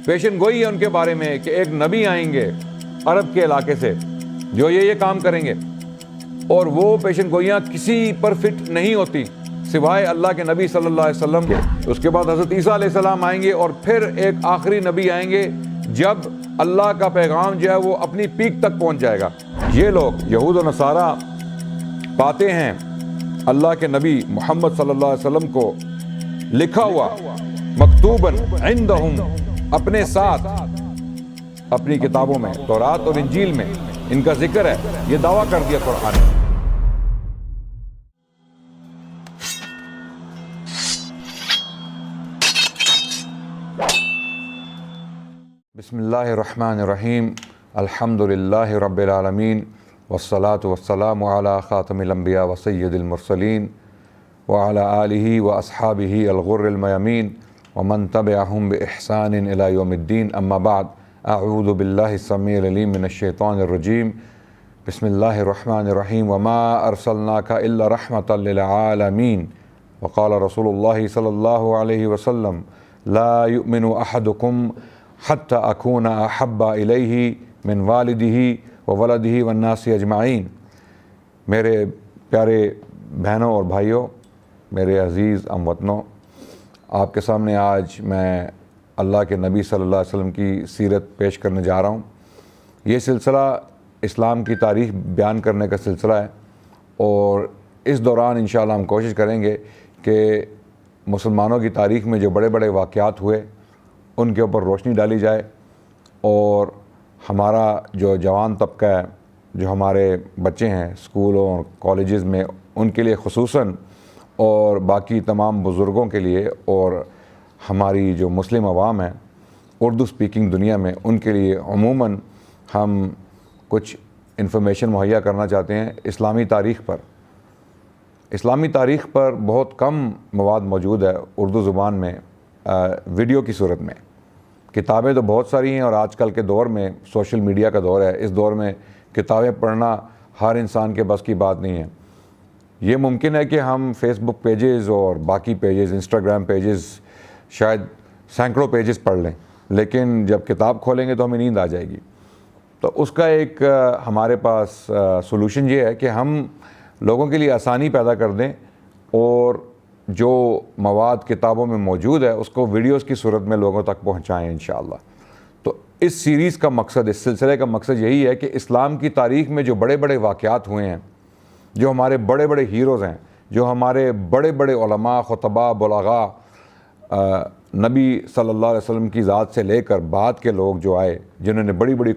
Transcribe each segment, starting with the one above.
پیشن گوئی ہے ان کے بارے میں کہ ایک نبی آئیں گے عرب کے علاقے سے جو یہ کام کریں گے، اور وہ پیشن گوئیاں کسی پر فٹ نہیں ہوتی سوائے اللہ کے نبی صلی اللہ علیہ وسلم کے۔ اس کے بعد حضرت عیسیٰ علیہ السلام آئیں گے، اور پھر ایک آخری نبی آئیں گے جب اللہ کا پیغام جو ہے وہ اپنی پیک تک پہنچ جائے گا۔ یہ لوگ یہود و نصارہ پاتے ہیں اللہ کے نبی محمد صلی اللہ علیہ وسلم کو لکھا ہوا مکتوباً عندہم اپنے ساتھ اپنی کتابوں میں، تورات اور انجیل میں ان کا ذکر ہے۔ یہ دعویٰ کر دیا قرآن نے۔ بسم اللہ الرحمن الرحیم، الحمد للہ رب العالمین، والصلاة والسلام علی خاتم الانبیاء وسید المرسلین وعلی آلہ واصحابہ الغر المیامین ومن تبعہم بإحسان الی یوم الدین، اما بعد، اعوذ باللہ السمیع العلیم من الشیطان الرجیم، بسم اللہ الرحمن الرحیم، وما ارسلناک الا رحمة للعالمین، وقال رسول اللہ صلی اللہ علیہ وسلم، لا یؤمن احدکم حتی اکون احب الیہ من والدہ وولدہ والناس اجمعین۔ میرے پیارے بہنوں اور بھائیوں، میرے عزیز ہم وطنوں، آپ کے سامنے آج میں اللہ کے نبی صلی اللہ علیہ وسلم کی سیرت پیش کرنے جا رہا ہوں۔ یہ سلسلہ اسلام کی تاریخ بیان کرنے کا سلسلہ ہے، اور اس دوران انشاءاللہ ہم کوشش کریں گے کہ مسلمانوں کی تاریخ میں جو بڑے بڑے واقعات ہوئے ان کے اوپر روشنی ڈالی جائے، اور ہمارا جو جوان طبقہ ہے، جو ہمارے بچے ہیں اسکولوں اور کالجز میں، ان کے لیے خصوصاً، اور باقی تمام بزرگوں کے لیے، اور ہماری جو مسلم عوام ہے اردو سپیکنگ دنیا میں، ان کے لیے عموماً ہم کچھ انفارمیشن مہیا کرنا چاہتے ہیں اسلامی تاریخ پر۔ اسلامی تاریخ پر بہت کم مواد موجود ہے اردو زبان میں ویڈیو کی صورت میں۔ کتابیں تو بہت ساری ہیں، اور آج کل کے دور میں سوشل میڈیا کا دور ہے، اس دور میں کتابیں پڑھنا ہر انسان کے بس کی بات نہیں ہے۔ یہ ممکن ہے کہ ہم فیس بک پیجز اور باقی پیجز، انسٹاگرام پیجز، شاید سینکڑوں پیجز پڑھ لیں، لیکن جب کتاب کھولیں گے تو ہمیں نیند آ جائے گی۔ تو اس کا ایک ہمارے پاس سولوشن یہ ہے کہ ہم لوگوں کے لیے آسانی پیدا کر دیں، اور جو مواد کتابوں میں موجود ہے اس کو ویڈیوز کی صورت میں لوگوں تک پہنچائیں انشاءاللہ۔ تو اس سیریز کا مقصد، اس سلسلے کا مقصد یہی ہے کہ اسلام کی تاریخ میں جو بڑے بڑے واقعات ہوئے ہیں، جو ہمارے بڑے بڑے ہیروز ہیں، جو ہمارے بڑے بڑے علماء، خطباء، بلغاء، نبی صلی اللہ علیہ وسلم کی ذات سے لے کر بعد کے لوگ جو آئے، جنہوں نے بڑی بڑی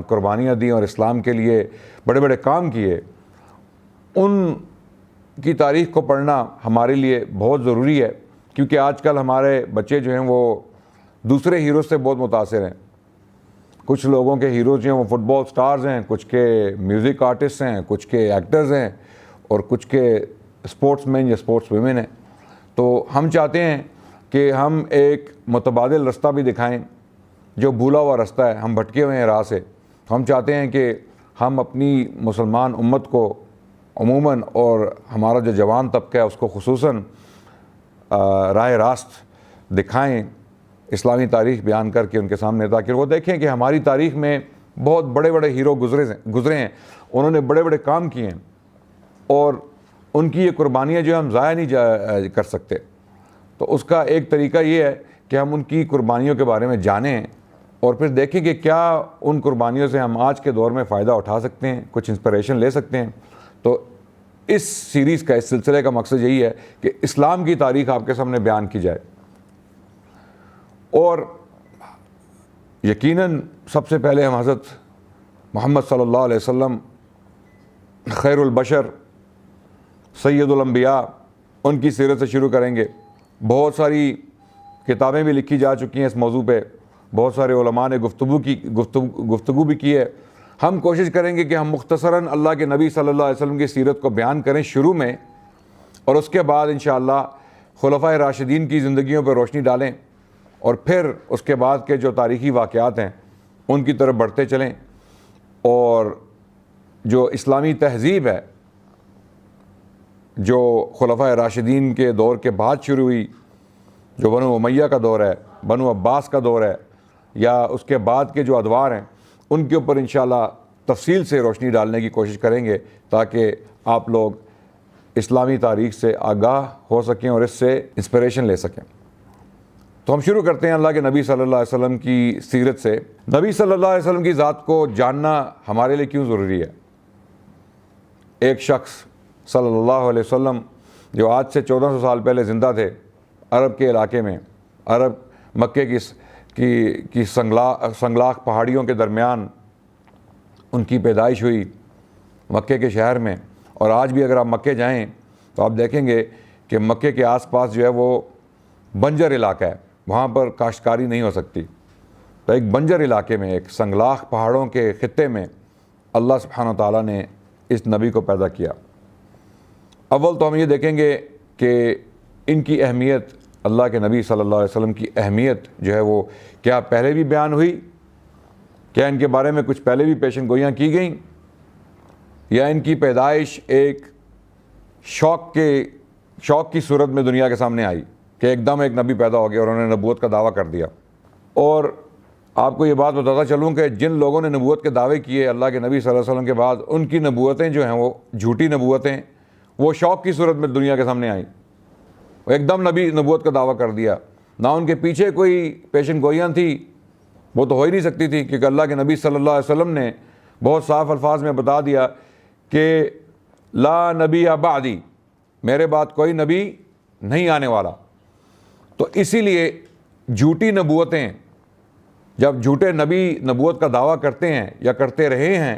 قربانیاں دیں اور اسلام کے لیے بڑے بڑے کام کیے، ان کی تاریخ کو پڑھنا ہمارے لیے بہت ضروری ہے، کیونکہ آج کل ہمارے بچے جو ہیں وہ دوسرے ہیروز سے بہت متاثر ہیں۔ کچھ لوگوں کے ہیروز جو ہیں وہ فٹ بال سٹارز ہیں، کچھ کے میوزک آرٹسٹ ہیں، کچھ کے ایکٹرز ہیں، اور کچھ کے اسپورٹس مین یا اسپورٹس ویمن ہیں۔ تو ہم چاہتے ہیں کہ ہم ایک متبادل رستہ بھی دکھائیں، جو بھولا ہوا رستہ ہے، ہم بھٹکے ہوئے ہیں راہ سے۔ ہم چاہتے ہیں کہ ہم اپنی مسلمان امت کو عموماً، اور ہمارا جو جوان طبقہ ہے اس کو خصوصاً راہ راست دکھائیں، اسلامی تاریخ بیان کر کے ان کے سامنے، تاکہ وہ دیکھیں کہ ہماری تاریخ میں بہت بڑے بڑے ہیرو گزرے ہیں، انہوں نے بڑے بڑے کام کیے ہیں، اور ان کی یہ قربانیاں جو ہم ضائع نہیں کر سکتے۔ تو اس کا ایک طریقہ یہ ہے کہ ہم ان کی قربانیوں کے بارے میں جانیں، اور پھر دیکھیں کہ کیا ان قربانیوں سے ہم آج کے دور میں فائدہ اٹھا سکتے ہیں، کچھ انسپریشن لے سکتے ہیں۔ تو اس سیریز کا، اس سلسلے کا مقصد یہی ہے کہ اسلام کی تاریخ آپ کے سامنے بیان کی جائے، اور یقیناً سب سے پہلے ہم حضرت محمد صلی اللہ علیہ وسلم، خیر البشر، سید الانبیاء، ان کی سیرت سے شروع کریں گے۔ بہت ساری کتابیں بھی لکھی جا چکی ہیں اس موضوع پہ، بہت سارے علماء نے گفتگو بھی کی ہے۔ ہم کوشش کریں گے کہ ہم مختصراً اللہ کے نبی صلی اللہ علیہ وسلم کی سیرت کو بیان کریں شروع میں، اور اس کے بعد انشاءاللہ خلفائے راشدین کی زندگیوں پر روشنی ڈالیں، اور پھر اس کے بعد کے جو تاریخی واقعات ہیں ان کی طرف بڑھتے چلیں، اور جو اسلامی تہذیب ہے جو خلفائے راشدین کے دور کے بعد شروع ہوئی، جو بنو امیہ کا دور ہے، بنو عباس کا دور ہے، یا اس کے بعد کے جو ادوار ہیں ان کے اوپر انشاءاللہ تفصیل سے روشنی ڈالنے کی کوشش کریں گے تاکہ آپ لوگ اسلامی تاریخ سے آگاہ ہو سکیں اور اس سے انسپریشن لے سکیں۔ تو ہم شروع کرتے ہیں اللہ کے نبی صلی اللہ علیہ وسلم کی سیرت سے۔ نبی صلی اللہ علیہ وسلم کی ذات کو جاننا ہمارے لیے کیوں ضروری ہے؟ ایک شخص صلی اللہ علیہ وسلم جو آج سے 1400 سال پہلے زندہ تھے، عرب کے علاقے میں، عرب مکے کی سنگلاخ پہاڑیوں کے درمیان ان کی پیدائش ہوئی مکے کے شہر میں، اور آج بھی اگر آپ مکے جائیں تو آپ دیکھیں گے کہ مکے کے آس پاس جو ہے وہ بنجر علاقہ ہے، وہاں پر کاشتکاری نہیں ہو سکتی۔ تو ایک بنجر علاقے میں، ایک سنگلاخ پہاڑوں کے خطے میں اللہ سبحانہ و تعالیٰ نے اس نبی کو پیدا کیا۔ اول تو ہم یہ دیکھیں گے کہ ان کی اہمیت، اللہ کے نبی صلی اللہ علیہ وسلم کی اہمیت جو ہے وہ کیا پہلے بھی بیان ہوئی، کیا ان کے بارے میں کچھ پہلے بھی پیشن گوئیاں کی گئیں، یا ان کی پیدائش ایک شوق کی صورت میں دنیا کے سامنے آئی کہ ایک دم ایک نبی پیدا ہو گیا اور انہوں نے نبوت کا دعویٰ کر دیا۔ اور آپ کو یہ بات بتاتا چلوں کہ جن لوگوں نے نبوت کے دعوے کیے اللہ کے نبی صلی اللہ علیہ وسلم کے بعد، ان کی نبوتیں جو ہیں وہ جھوٹی نبوتیں، وہ شوق کی صورت میں دنیا کے سامنے آئیں، وہ ایک دم نبوت کا دعویٰ کر دیا، نہ ان کے پیچھے کوئی پیشن گوئیاں تھی، وہ تو ہو ہی نہیں سکتی تھی، کیونکہ اللہ کے نبی صلی اللہ علیہ وسلم نے بہت صاف الفاظ میں بتا دیا کہ لا نبی بعدی، میرے بعد کوئی نبی نہیں آنے والا۔ تو اسی لیے جھوٹی نبوتیں، جب جھوٹے نبی نبوت کا دعویٰ کرتے ہیں یا کرتے رہے ہیں،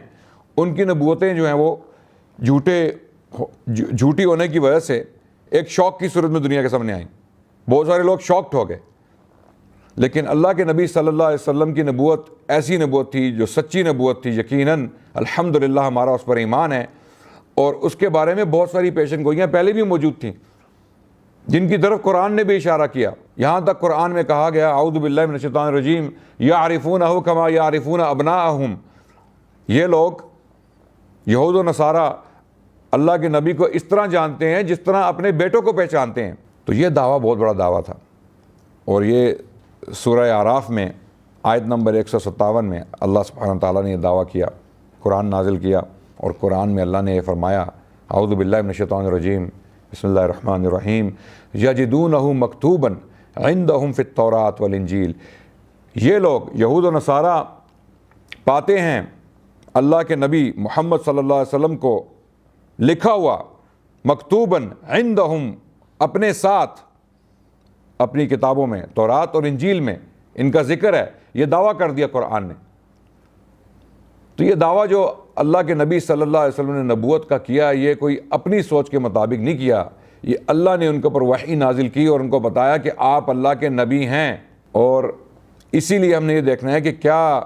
ان کی نبوتیں جو ہیں وہ جھوٹی ہونے کی وجہ سے ایک شوق کی صورت میں دنیا کے سامنے آئیں، بہت سارے لوگ شوکڈ ہو گئے۔ لیکن اللہ کے نبی صلی اللہ علیہ وسلم کی نبوت ایسی نبوت تھی جو سچی نبوت تھی، یقیناً الحمدللہ ہمارا اس پر ایمان ہے، اور اس کے بارے میں بہت ساری پیشن گوئیاں پہلے بھی موجود تھیں جن کی طرف قرآن نے بھی اشارہ کیا۔ یہاں تک قرآن میں کہا گیا اعوذ باللہ من الشیطان الرجیم یعرفونہ کما یعرفون ابناءہم، یہ لوگ یہود و نصارہ اللہ کے نبی کو اس طرح جانتے ہیں جس طرح اپنے بیٹوں کو پہچانتے ہیں۔ تو یہ دعویٰ بہت بڑا دعویٰ تھا، اور یہ سورہ اعراف میں آیت نمبر 157 میں اللہ سبحانہ تعالیٰ نے یہ دعویٰ کیا، قرآن نازل کیا، اور قرآن میں اللہ نے یہ فرمایا اعوذ باللہ من الشیطان الرجیم بسم اللہ الرحمن الرحیم یجدونہ مکتوبا عندہم فی التوراۃ والانجیل، یہ لوگ یہود و نصارہ پاتے ہیں اللہ کے نبی محمد صلی اللہ علیہ وسلم کو لکھا ہوا مکتوباً عندہم، اپنے ساتھ اپنی کتابوں میں، تورات اور انجیل میں ان کا ذکر ہے۔ یہ دعویٰ کر دیا قرآن نے۔ تو یہ دعویٰ جو اللہ کے نبی صلی اللہ علیہ وسلم نے نبوت کا کیا، یہ کوئی اپنی سوچ کے مطابق نہیں کیا، یہ اللہ نے ان کے اوپر وحی نازل کی اور ان کو بتایا کہ آپ اللہ کے نبی ہیں۔ اور اسی لیے ہم نے یہ دیکھنا ہے کہ کیا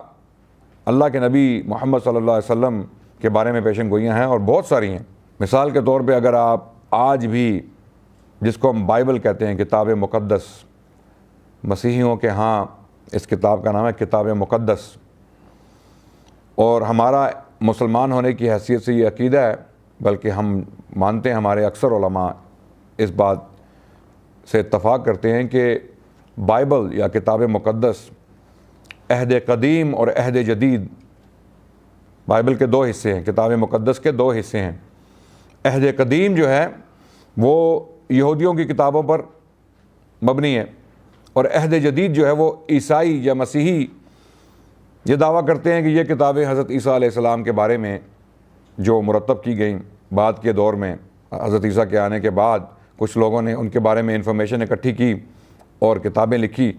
اللہ کے نبی محمد صلی اللہ علیہ وسلم کے بارے میں پیشن گوئیاں ہیں، اور بہت ساری ہیں۔ مثال کے طور پہ اگر آپ آج بھی جس کو ہم بائبل کہتے ہیں، کتاب مقدس، مسیحیوں کے ہاں اس کتاب کا نام ہے کتاب مقدس، اور ہمارا مسلمان ہونے کی حیثیت سے یہ عقیدہ ہے، بلکہ ہم مانتے ہیں، ہمارے اکثر علماء اس بات سے اتفاق کرتے ہیں کہ بائبل یا کتاب مقدس عہد قدیم اور عہد جدید، بائبل کے دو حصے ہیں، کتاب مقدس کے دو حصے ہیں۔ عہد قدیم جو ہے وہ یہودیوں کی کتابوں پر مبنی ہے، اور عہد جدید جو ہے وہ عیسائی یا مسیحی یہ دعویٰ کرتے ہیں کہ یہ کتابیں حضرت عیسیٰ علیہ السلام کے بارے میں جو مرتب کی گئیں بعد کے دور میں، حضرت عیسیٰ کے آنے کے بعد کچھ لوگوں نے ان کے بارے میں انفارمیشن اکٹھی کی اور کتابیں لکھی،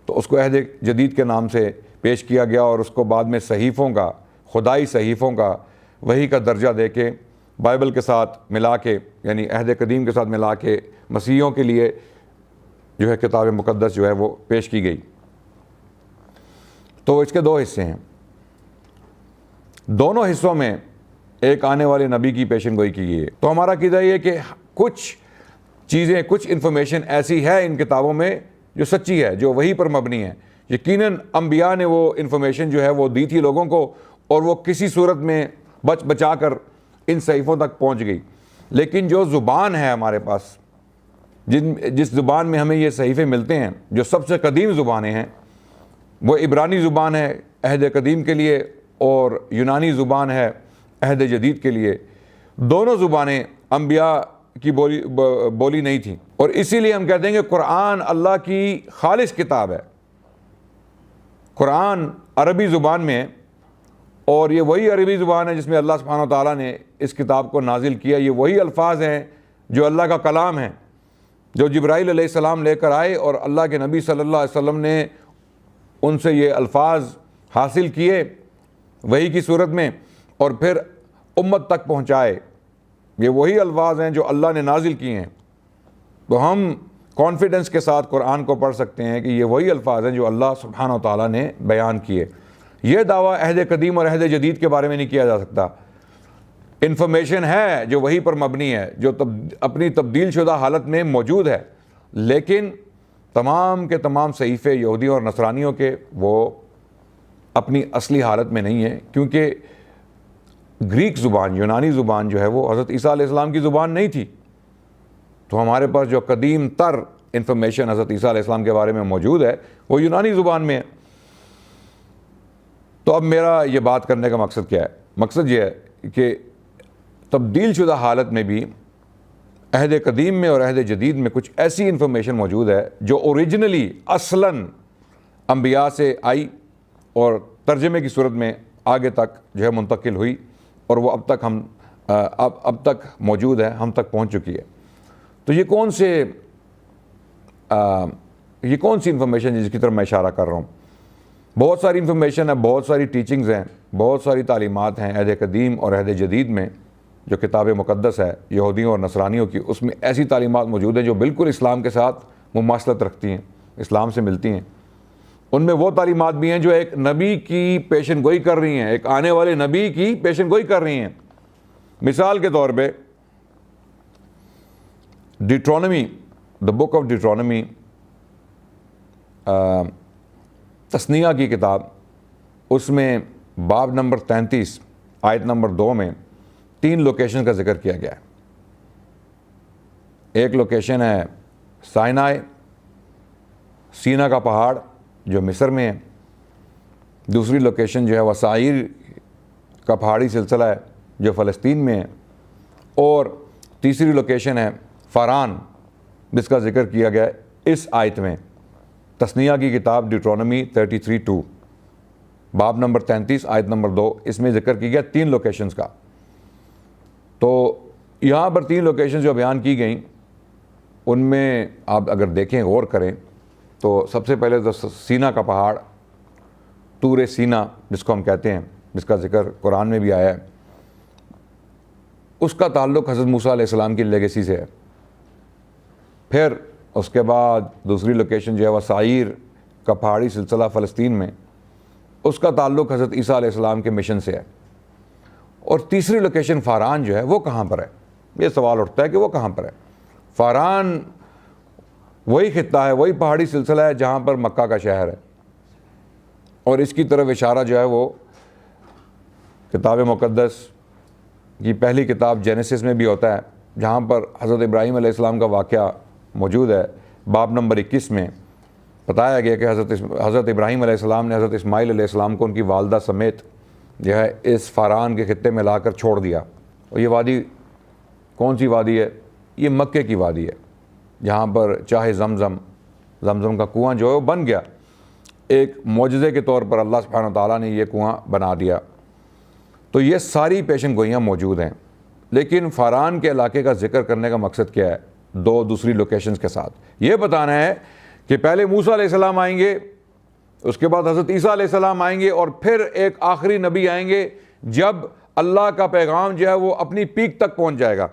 تو اس کو عہد جدید کے نام سے پیش کیا گیا، اور اس کو بعد میں صحیفوں کا، خدائی صحیفوں کا، وحی کا درجہ دے کے بائبل کے ساتھ ملا کے، یعنی عہد قدیم کے ساتھ ملا کے مسیحیوں کے لیے جو ہے کتاب مقدس جو ہے وہ پیش کی گئی۔ تو اس کے دو حصے ہیں، دونوں حصوں میں ایک آنے والے نبی کی پیشن گوئی کی گئی ہے۔ تو ہمارا عقیدہ یہ کہ کچھ چیزیں، کچھ انفارمیشن ایسی ہے ان کتابوں میں جو سچی ہے، جو وحی پر مبنی ہے۔ یقیناً انبیاء نے وہ انفارمیشن جو ہے وہ دی تھی لوگوں کو، اور وہ کسی صورت میں بچا کر ان صحیفوں تک پہنچ گئی۔ لیکن جو زبان ہے ہمارے پاس، جس زبان میں ہمیں یہ صحیفے ملتے ہیں، جو سب سے قدیم زبانیں ہیں، وہ عبرانی زبان ہے عہد قدیم کے لیے اور یونانی زبان ہے عہد جدید کے لیے. دونوں زبانیں انبیاء کی بولی نہیں تھیں، اور اسی لیے ہم کہتے ہیں کہ قرآن اللہ کی خالص کتاب ہے. قرآن عربی زبان میں ہے، اور یہ وہی عربی زبان ہے جس میں اللہ سبحانہ و تعالیٰ نے اس کتاب کو نازل کیا. یہ وہی الفاظ ہیں جو اللہ کا کلام ہے، جو جبرائیل علیہ السلام لے کر آئے، اور اللہ کے نبی صلی اللہ علیہ وسلم نے ان سے یہ الفاظ حاصل کیے وحی کی صورت میں اور پھر امت تک پہنچائے. یہ وہی الفاظ ہیں جو اللہ نے نازل کیے ہیں. تو ہم کانفیڈنس کے ساتھ قرآن کو پڑھ سکتے ہیں کہ یہ وہی الفاظ ہیں جو اللہ سبحانہ و تعالیٰ نے بیان کیے. یہ دعویٰ عہد قدیم اور عہد جدید کے بارے میں نہیں کیا جا سکتا. انفارمیشن ہے جو وہی پر مبنی ہے، جو اپنی تبدیل شدہ حالت میں موجود ہے، لیکن تمام کے تمام صحیفے یہودیوں اور نصرانیوں کے وہ اپنی اصلی حالت میں نہیں ہیں، کیونکہ گریک زبان، یونانی زبان جو ہے وہ حضرت عیسیٰ علیہ السلام کی زبان نہیں تھی. تو ہمارے پاس جو قدیم تر انفارمیشن حضرت عیسیٰ علیہ السلام کے بارے میں موجود ہے وہ یونانی زبان میں ہے. تو اب میرا یہ بات کرنے کا مقصد کیا ہے؟ مقصد یہ ہے کہ تبدیل شدہ حالت میں بھی عہد قدیم میں اور عہد جدید میں کچھ ایسی انفارمیشن موجود ہے جو اوریجنلی اصلاً انبیاء سے آئی اور ترجمے کی صورت میں آگے تک جو ہے منتقل ہوئی، اور وہ اب تک موجود ہے، ہم تک پہنچ چکی ہے. تو یہ کون سی انفارمیشن جس کی طرف میں اشارہ کر رہا ہوں؟ بہت ساری انفارمیشن ہے، بہت ساری ٹیچنگز ہیں، بہت ساری تعلیمات ہیں عہد قدیم اور عہد جدید میں. جو کتاب مقدس ہے یہودیوں اور نصرانیوں کی، اس میں ایسی تعلیمات موجود ہیں جو بالکل اسلام کے ساتھ مماثلت رکھتی ہیں، اسلام سے ملتی ہیں. ان میں وہ تعلیمات بھی ہیں جو ایک نبی کی پیشن گوئی کر رہی ہیں، ایک آنے والے نبی کی پیشن گوئی کر رہی ہیں. مثال کے طور پہ ڈیٹرونمی، دا بک آف ڈیٹرونمی، تثنیہ کی کتاب، اس میں باب نمبر 33 آیت نمبر 2 میں 3 لوکیشن کا ذکر کیا گیا ہے. ایک لوکیشن ہے سائنائے، سینا کا پہاڑ جو مصر میں ہے. دوسری لوکیشن جو ہے وہ سعیر کا پہاڑی سلسلہ ہے جو فلسطین میں ہے. اور تیسری لوکیشن ہے فاران، جس کا ذکر کیا گیا ہے اس آیت میں، تثنیہ کی کتاب ڈیٹرونمی 33:2 باب نمبر 33 آیت نمبر 2. اس میں ذکر کی گیا 3 لوکیشنز کا. تو یہاں پر 3 لوکیشنز جو بیان کی گئیں، ان میں آپ اگر دیکھیں، غور کریں، تو سب سے پہلے تو سینا کا پہاڑ، طور سینا جس کو ہم کہتے ہیں، جس کا ذکر قرآن میں بھی آیا ہے، اس کا تعلق حضرت موسیٰ علیہ السلام کی لیگیسی سے ہے. پھر اس کے بعد دوسری لوکیشن جو ہے وہ سعیر کا پہاڑی سلسلہ فلسطین میں، اس کا تعلق حضرت عیسیٰ علیہ السلام کے مشن سے ہے. اور تیسری لوکیشن فاران جو ہے وہ کہاں پر ہے؟ یہ سوال اٹھتا ہے کہ وہ کہاں پر ہے. فاران وہی خطہ ہے، وہی پہاڑی سلسلہ ہے جہاں پر مکہ کا شہر ہے، اور اس کی طرف اشارہ جو ہے وہ کتاب مقدس کی پہلی کتاب جینیسس میں بھی ہوتا ہے، جہاں پر حضرت ابراہیم علیہ السلام کا واقعہ موجود ہے. باب نمبر 21 میں بتایا گیا کہ حضرت ابراہیم علیہ السلام نے حضرت اسماعیل علیہ السلام کو ان کی والدہ سمیت جو ہے اس فاران کے خطے میں لا کر چھوڑ دیا. اور یہ وادی کون سی وادی ہے؟ یہ مکے کی وادی ہے، جہاں پر چاہے زمزم کا کنواں جو ہے وہ بن گیا. ایک معجزے کے طور پر اللہ سبحانہ و تعالیٰ نے یہ کنواں بنا دیا. تو یہ ساری پیشن گوئیاں موجود ہیں. لیکن فاران کے علاقے کا ذکر کرنے کا مقصد کیا ہے؟ 2 دوسری لوکیشنز کے ساتھ یہ بتانا ہے کہ پہلے موسیٰ علیہ السلام آئیں گے، اس کے بعد حضرت عیسیٰ علیہ السلام آئیں گے، اور پھر ایک آخری نبی آئیں گے جب اللہ کا پیغام جو ہے وہ اپنی پیک تک پہنچ جائے گا.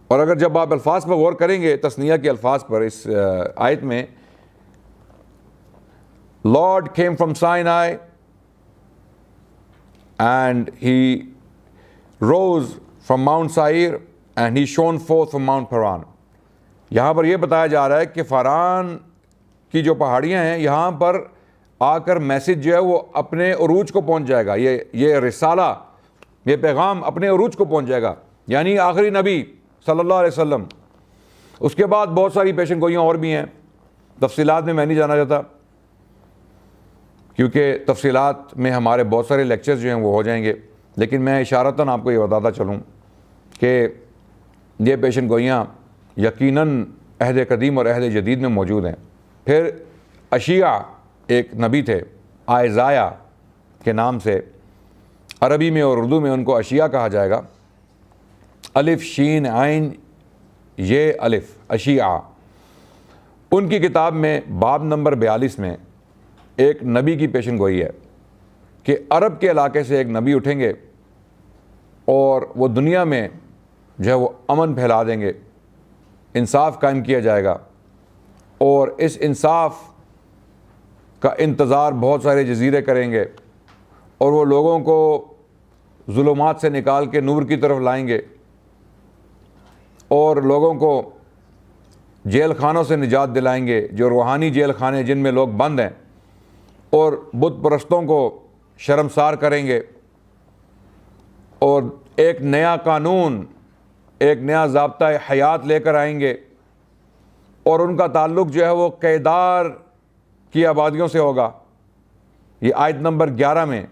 اور اگر جب آپ الفاظ پر غور کریں گے، تثنیہ کے الفاظ پر، اس آیت میں Lord came from Sinai and he rose from Mount Seir and he shone forth from Mount Paran. یہاں پر یہ بتایا جا رہا ہے کہ فاران کی جو پہاڑیاں ہیں، یہاں پر آ کر میسج جو ہے وہ اپنے عروج کو پہنچ جائے گا. یہ رسالہ، یہ پیغام اپنے عروج کو پہنچ جائے گا، یعنی آخری نبی صلی اللہ علیہ وسلم. اس کے بعد بہت ساری پیشن گوئیاں اور بھی ہیں، تفصیلات میں نہیں جانا چاہتا. کیونکہ تفصیلات میں ہمارے بہت سارے لیکچرز جو ہیں وہ ہو جائیں گے، لیکن میں اشارتاً آپ کو یہ بتاتا چلوں کہ یہ پیشن گوئیاں یقیناً عہد قدیم اور عہد جدید میں موجود ہیں۔ پھر اشیاء ایک نبی تھے آئزایا کے نام سے، عربی میں اور اردو میں ان کو اشیاء کہا جائے گا، الف شین عین یہ الف اشیاء۔ ان کی کتاب میں باب نمبر 42 میں ایک نبی کی پیشن گوئی ہے کہ عرب کے علاقے سے ایک نبی اٹھیں گے اور وہ دنیا میں جو ہے وہ امن پھیلا دیں گے، انصاف قائم کیا جائے گا، اور اس انصاف کا انتظار بہت سارے جزیرے کریں گے، اور وہ لوگوں کو ظلمات سے نکال کے نور کی طرف لائیں گے، اور لوگوں کو جیل خانوں سے نجات دلائیں گے، جو روحانی جیل خانے جن میں لوگ بند ہیں، اور بت پرستوں کو شرمسار کریں گے، اور ایک نیا قانون، ایک نیا ضابطہ حیات لے کر آئیں گے، اور ان کا تعلق جو ہے وہ کیدار کی آبادیوں سے ہوگا۔ یہ آیت نمبر 11 میں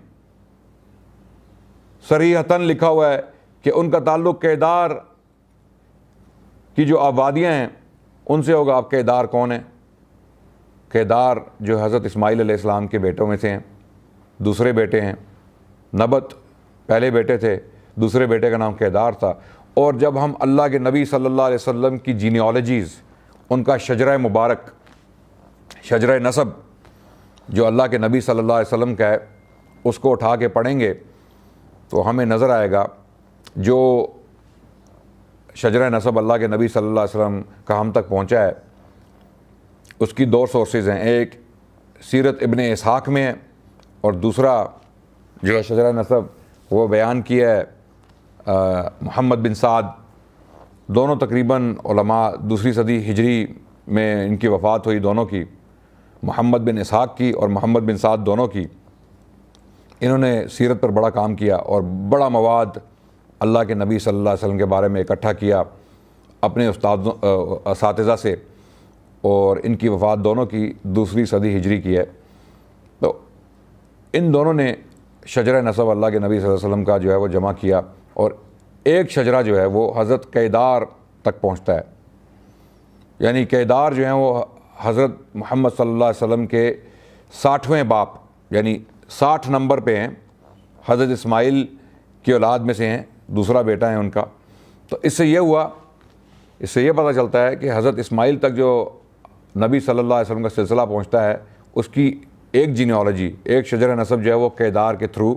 صریحتاً لکھا ہوا ہے کہ ان کا تعلق کیدار کی جو آبادیاں ہیں ان سے ہوگا۔ اب کیدار کون ہیں؟ کیدار جو حضرت اسماعیل علیہ السلام کے بیٹوں میں سے ہیں، دوسرے بیٹے ہیں۔ نبت پہلے بیٹے تھے، دوسرے بیٹے کا نام کیدار تھا۔ اور جب ہم اللہ کے نبی صلی اللہ علیہ وسلم کی جینیالوجیز، ان کا شجرہ مبارک، شجرہ نسب جو اللہ کے نبی صلی اللہ علیہ وسلم کا ہے، اس کو اٹھا کے پڑھیں گے تو ہمیں نظر آئے گا جو شجرہ نسب اللہ کے نبی صلی اللہ علیہ وسلم کا ہم تک پہنچا ہے، اس کی دو سورسز ہیں۔ ایک سیرت ابن اسحاق میں ہے، اور دوسرا جو ہے شجرہ نسب وہ بیان کیا ہے محمد بن سعد۔ دونوں تقریباً علماء 2 صدی ہجری میں ان کی وفات ہوئی، دونوں کی، محمد بن اسحاق کی اور محمد بن سعد دونوں کی۔ انہوں نے سیرت پر بڑا کام کیا اور بڑا مواد اللہ کے نبی صلی اللہ علیہ وسلم کے بارے میں اکٹھا کیا اپنے اساتذہ سے، اور ان کی وفات دونوں کی 2 صدی ہجری کی ہے۔ تو ان دونوں نے شجرہ نسب اللہ کے نبی صلی اللہ علیہ وسلم کا جو ہے وہ جمع کیا، اور ایک شجرہ جو ہے وہ حضرت کیدار تک پہنچتا ہے۔ یعنی کیدار جو ہیں وہ حضرت محمد صلی اللہ علیہ وسلم کے 60ویں باپ، یعنی 60 نمبر پہ ہیں، حضرت اسماعیل کی اولاد میں سے ہیں، دوسرا بیٹا ہے ان کا۔ تو اس سے یہ پتہ چلتا ہے کہ حضرت اسماعیل تک جو نبی صلی اللہ علیہ وسلم کا سلسلہ پہنچتا ہے، اس کی ایک جینیالوجی، ایک شجرہ نسب جو ہے وہ کیدار کے تھرو،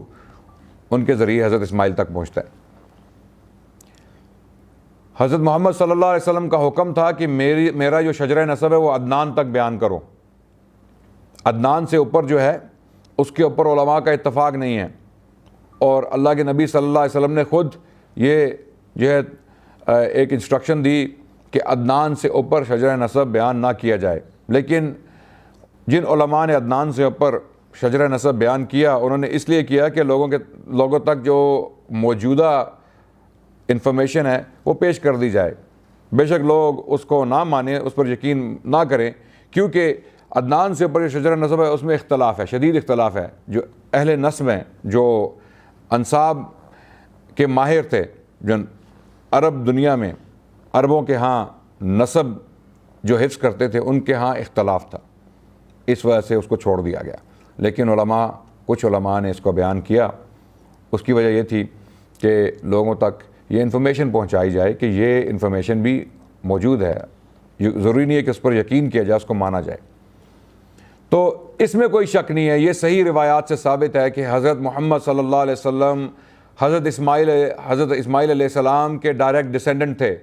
ان کے ذریعے حضرت اسماعیل تک پہنچتا ہے۔ حضرت محمد صلی اللہ علیہ وسلم کا حکم تھا کہ میرا جو شجرہ نسب ہے وہ عدنان تک بیان کرو۔ عدنان سے اوپر جو ہے اس کے اوپر علماء کا اتفاق نہیں ہے، اور اللہ کے نبی صلی اللہ علیہ وسلم نے خود یہ جو ہے ایک انسٹرکشن دی کہ عدنان سے اوپر شجرہ نسب بیان نہ کیا جائے۔ لیکن جن علماء نے عدنان سے اوپر شجرہ نسب بیان کیا، انہوں نے اس لیے کیا کہ لوگوں تک جو موجودہ انفارمیشن ہے وہ پیش کر دی جائے۔ بے شک لوگ اس کو نہ مانیں، اس پر یقین نہ کریں، کیونکہ عدنان سے اوپر جو شجرہ نسب ہے اس میں اختلاف ہے، شدید اختلاف ہے۔ جو اہل نسب ہیں، جو انساب کے ماہر تھے، جو عرب دنیا میں عربوں کے ہاں نسب جو حفظ کرتے تھے، ان کے ہاں اختلاف تھا، اس وجہ سے اس کو چھوڑ دیا گیا۔ لیکن کچھ علماء نے اس کو بیان کیا۔ اس کی وجہ یہ تھی کہ لوگوں تک یہ انفارمیشن پہنچائی جائے کہ یہ انفارمیشن بھی موجود ہے، ضروری نہیں ہے کہ اس پر یقین کیا جائے، اس کو مانا جائے۔ تو اس میں کوئی شک نہیں ہے، یہ صحیح روایات سے ثابت ہے کہ حضرت محمد صلی اللہ علیہ وسلم حضرت اسماعیل علیہ السلام کے ڈائریکٹ ڈسینڈنٹ تھے،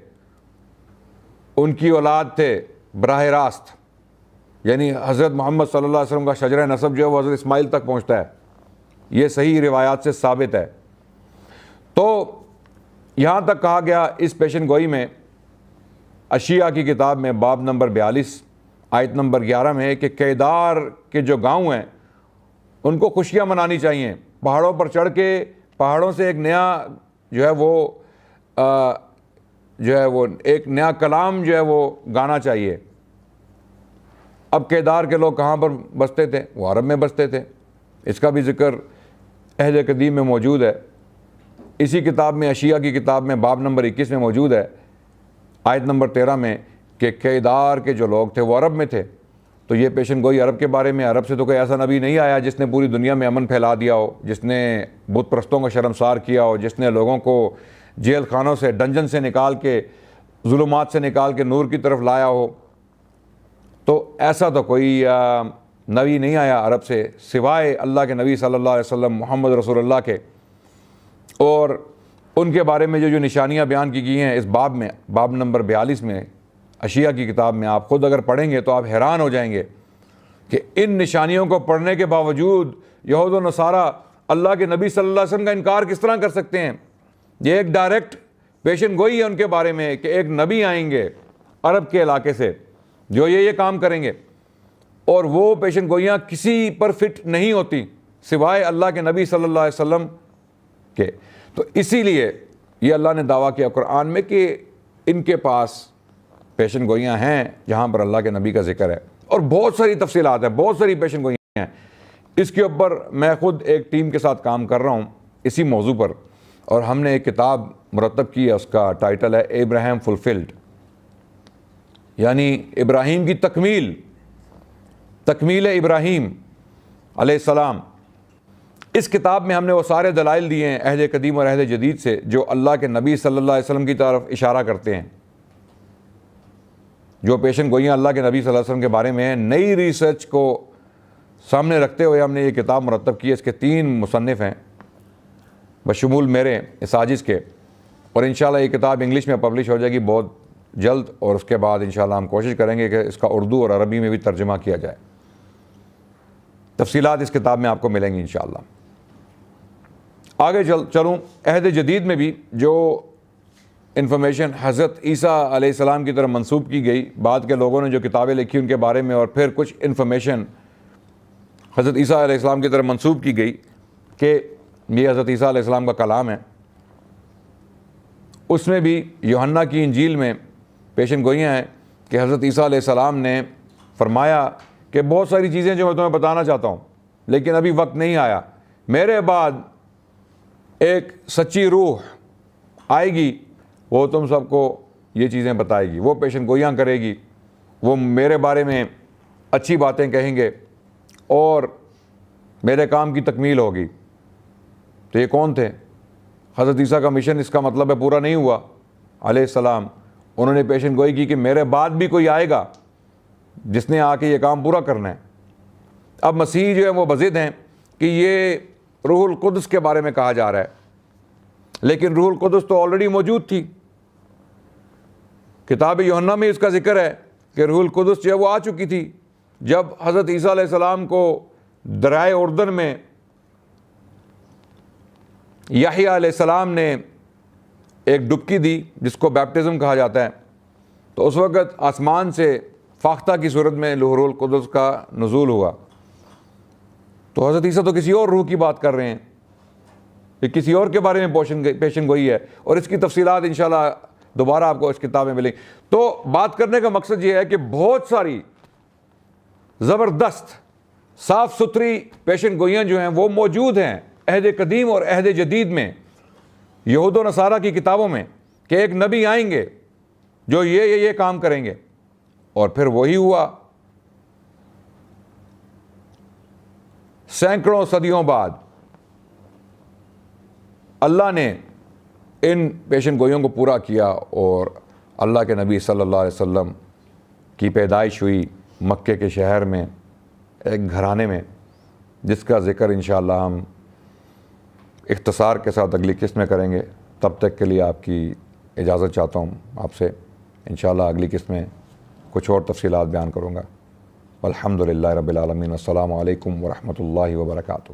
ان کی اولاد تھے براہ راست۔ یعنی حضرت محمد صلی اللہ علیہ وسلم کا شجرہ نسب جو ہے وہ حضرت اسماعیل تک پہنچتا ہے، یہ صحیح روایات سے ثابت ہے۔ تو یہاں تک کہا گیا اس پیشن گوئی میں، اشیاء کی کتاب میں باب نمبر 42 آیت نمبر 11 میں، کہ کیدار کے جو گاؤں ہیں ان کو خوشیاں منانی چاہیے، پہاڑوں پر چڑھ کے پہاڑوں سے ایک نیا جو ہے وہ ایک نیا کلام جو ہے وہ گانا چاہیے۔ اب کیدار کے لوگ کہاں پر بستے تھے؟ وہ عرب میں بستے تھے، اس کا بھی ذکر عہد قدیم میں موجود ہے. اسی کتاب میں اشیاء کی کتاب میں باب نمبر 21 میں موجود ہے آیت نمبر 13 میں کہ کیدار کے جو لوگ تھے وہ عرب میں تھے. تو یہ پیشن گوئی عرب کے بارے میں. عرب سے تو کوئی ایسا نبی نہیں آیا جس نے پوری دنیا میں امن پھیلا دیا ہو, جس نے بت پرستوں کو شرمسار کیا ہو, جس نے لوگوں کو جیل خانوں سے, ڈنجن سے نکال کے, ظلمات سے نکال کے نور کی طرف لایا ہو. تو ایسا تو کوئی نبی نہیں آیا عرب سے سوائے اللہ کے نبی صلی اللہ علیہ وسلم محمد رسول اللہ کے. اور ان کے بارے میں جو نشانیاں بیان کی گئی ہیں اس باب میں, باب نمبر 42 میں اشیاء کی کتاب میں, آپ خود اگر پڑھیں گے تو آپ حیران ہو جائیں گے کہ ان نشانیوں کو پڑھنے کے باوجود یہود و نصارہ اللہ کے نبی صلی اللہ علیہ وسلم کا انکار کس طرح کر سکتے ہیں. یہ ایک ڈائریکٹ پیشن گوئی ہے ان کے بارے میں کہ ایک نبی آئیں گے عرب کے علاقے سے جو یہ کام کریں گے, اور وہ پیشن گوئیاں کسی پر فٹ نہیں ہوتی سوائے اللہ کے نبی صلی اللہ علیہ وسلم کے. تو اسی لیے یہ اللہ نے دعویٰ کیا قرآن میں کہ ان کے پاس پیشن گوئیاں ہیں جہاں پر اللہ کے نبی کا ذکر ہے. اور بہت ساری تفصیلات ہیں, بہت ساری پیشن گوئیاں ہیں. اس کے اوپر میں خود ایک ٹیم کے ساتھ کام کر رہا ہوں اسی موضوع پر, اور ہم نے ایک کتاب مرتب کی ہے. اس کا ٹائٹل ہے ابراہیم فلفلڈ, یعنی ابراہیم کی تکمیل ابراہیم علیہ السلام. اس کتاب میں ہم نے وہ سارے دلائل دیے ہیں عہد قدیم اور عہد جدید سے جو اللہ کے نبی صلی اللہ علیہ وسلم کی طرف اشارہ کرتے ہیں, جو پیشن گوئیاں اللہ کے نبی صلی اللہ علیہ وسلم کے بارے میں ہیں. نئی ریسرچ کو سامنے رکھتے ہوئے ہم نے یہ کتاب مرتب کی ہے. اس کے 3 مصنف ہیں بشمول میرے ساجد کے, اور انشاءاللہ یہ کتاب انگلش میں پبلش ہو جائے گی بہت جلد, اور اس کے بعد انشاءاللہ ہم کوشش کریں گے کہ اس کا اردو اور عربی میں بھی ترجمہ کیا جائے. تفصیلات اس کتاب میں آپ کو ملیں گی انشاءاللہ. آگے چلوں, عہد جدید میں بھی جو انفارمیشن حضرت عیسیٰ علیہ السلام کی طرف منسوب کی گئی, بعد کے لوگوں نے جو کتابیں لکھی ان کے بارے میں, اور پھر کچھ انفارمیشن حضرت عیسیٰ علیہ السلام کی طرف منسوب کی گئی کہ یہ حضرت عیسیٰ علیہ السلام کا کلام ہے. اس میں بھی یوحنا کی انجیل میں پیشن گوئیاں ہیں کہ حضرت عیسیٰ علیہ السلام نے فرمایا کہ بہت ساری چیزیں جو میں تمہیں بتانا چاہتا ہوں لیکن ابھی وقت نہیں آیا, میرے بعد ایک سچی روح آئے گی, وہ تم سب کو یہ چیزیں بتائے گی, وہ پیشن گوئیاں کرے گی, وہ میرے بارے میں اچھی باتیں کہیں گے اور میرے کام کی تکمیل ہوگی. تو یہ کون تھے؟ حضرت عیسیٰ کا مشن اس کا مطلب ہے پورا نہیں ہوا علیہ السلام. انہوں نے پیشن گوئی کی کہ میرے بعد بھی کوئی آئے گا جس نے آ کے یہ کام پورا کرنا ہے. اب مسیح جو ہے وہ بضد ہیں کہ یہ روح القدس کے بارے میں کہا جا رہا ہے, لیکن روح القدس تو آلریڈی موجود تھی. کتاب یوحنا میں اس کا ذکر ہے کہ روح القدس جو ہے وہ آ چکی تھی جب حضرت عیسیٰ علیہ السلام کو دریائے اردن میں یحییٰ علیہ السلام نے ایک ڈبکی دی جس کو بیپٹزم کہا جاتا ہے. تو اس وقت آسمان سے فاختہ کی صورت میں روح القدس کا نزول ہوا. تو حضرت عیسیٰ تو کسی اور روح کی بات کر رہے ہیں, یہ کسی اور کے بارے میں پیشن گوئی ہے, اور اس کی تفصیلات انشاءاللہ دوبارہ آپ کو اس کتاب میں ملیں. تو بات کرنے کا مقصد یہ ہے کہ بہت ساری زبردست صاف ستھری پیشن گوئیاں جو ہیں وہ موجود ہیں عہد قدیم اور عہد جدید میں یہود و نصارہ کی کتابوں میں کہ ایک نبی آئیں گے جو یہ کام کریں گے, اور پھر وہی ہوا. سینکڑوں صدیوں بعد اللہ نے ان پیشن گوئیوں کو پورا کیا, اور اللہ کے نبی صلی اللہ علیہ وسلم کی پیدائش ہوئی مکے کے شہر میں ایک گھرانے میں, جس کا ذکر انشاءاللہ ہم اختصار کے ساتھ اگلی قسط میں کریں گے. تب تک کے لیے آپ کی اجازت چاہتا ہوں آپ سے. انشاءاللہ اگلی قسط میں کچھ اور تفصیلات بیان کروں گا. الحمدللہ رب العالمین. السلام علیکم ورحمۃ اللہ وبرکاتہ.